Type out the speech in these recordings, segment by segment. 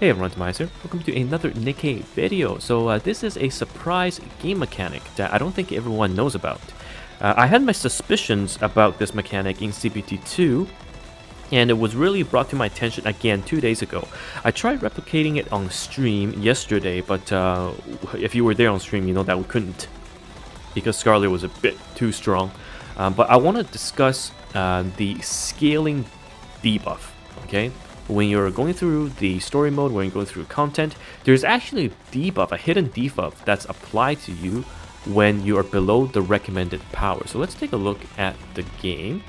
Hey everyone, TimaeuSS here. Welcome to another NIKKE video. So this is a surprise game mechanic that I don't think everyone knows about. I had my suspicions about this mechanic in CPT2, and it was really brought to my attention again 2 days ago. I tried replicating it on stream yesterday, but if you were there on stream, you know that we couldn't because Scarlet was a bit too strong. But I want to discuss the scaling debuff, okay? When you're going through the story mode, when you're going through content, there's actually a debuff, a hidden debuff that's applied to you when you are below the recommended power. So let's take a look at the game.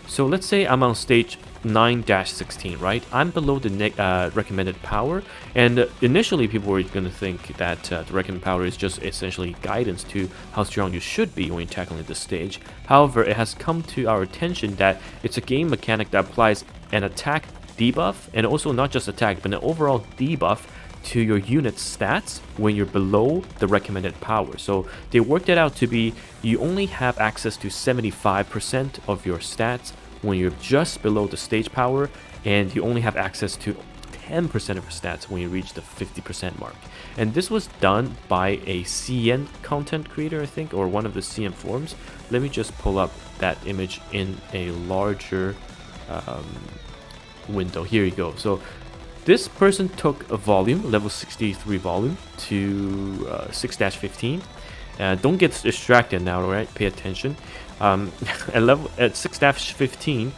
So let's say I'm on stage 9-16, right? I'm below the recommended power, and initially people were going to think that the recommended power is just essentially guidance to how strong you should be when you're tackling this stage. However, it has come to our attention that it's a game mechanic that applies an attack debuff, and also not just attack, but an overall debuff to your unit's stats when you're below the recommended power. So they worked it out to be you only have access to 75% of your stats when you're just below the stage power, and you only have access to 10% of your stats when you reach the 50% mark. And this was done by a CN content creator, I think, or one of the CN forums. Let me just pull up that image in a larger window. Here you go. So this person took a volume, level 63 volume, to 6-15. Don't get distracted now, alright? Pay attention. At 6-15,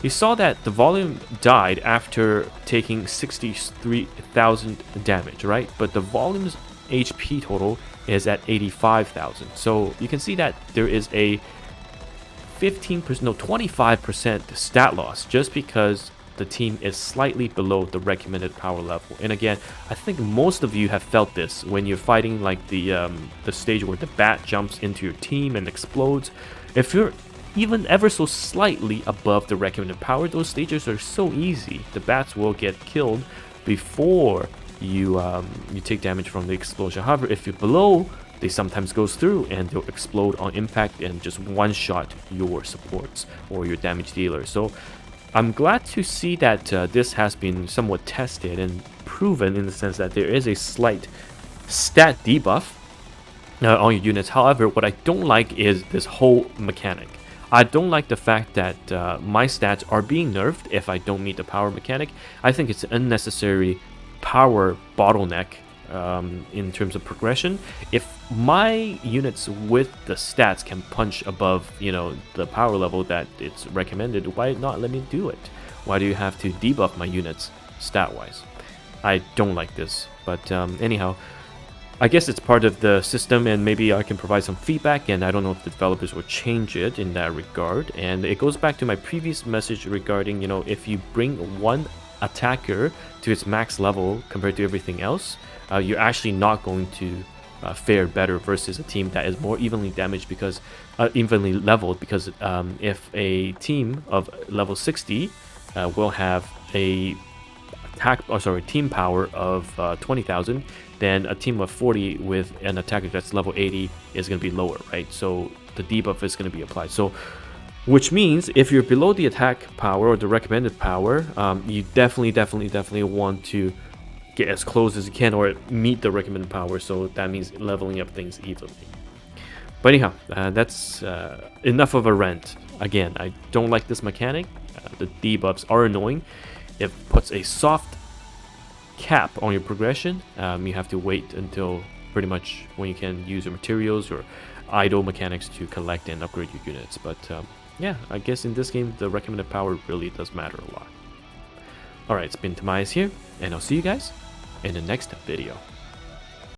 he saw that the volume died after taking 63,000 damage, right? But the volume's HP total is at 85,000. So you can see that there is a 25% stat loss just because the team is slightly below the recommended power level. And again, I think most of you have felt this when you're fighting like the stage where the bat jumps into your team and explodes. If you're even ever so slightly above the recommended power, those stages are so easy. The bats will get killed before you take damage from the explosion. However, if you're below, they sometimes goes through and they'll explode on impact and just one-shot your supports or your damage dealer. So I'm glad to see that this has been somewhat tested and proven in the sense that there is a slight stat debuff on your units. However, what I don't like is this whole mechanic. I don't like the fact that my stats are being nerfed if I don't meet the power mechanic. I think it's an unnecessary power bottleneck in terms of progression. If my units with the stats can punch above, you know, the power level that it's recommended, why not let me do it? Why do you have to debuff my units stat-wise? I don't like this, but anyhow, I guess it's part of the system, and maybe I can provide some feedback, and I don't know if the developers will change it in that regard. And it goes back to my previous message regarding, you know, if you bring one attacker to its max level compared to everything else, you're actually not going to fare better versus a team that is more evenly damaged because evenly leveled, because if a team of level 60 will have a team power of 20,000, then a team of 40 with an attacker that's level 80 is going to be lower, right? So the debuff is going to be applied. So which means if you're below the attack power or the recommended power, you definitely want to get as close as you can or meet the recommended power. So that means leveling up things evenly. But anyhow, that's enough of a rant. Again, I don't like this mechanic. The debuffs are annoying. It puts a soft cap on your progression. You have to wait until pretty much when you can use your materials or idle mechanics to collect and upgrade your units. But yeah, I guess in this game the recommended power really does matter a lot. Alright, it's been TimaeuSS here, and I'll see you guys in the next video.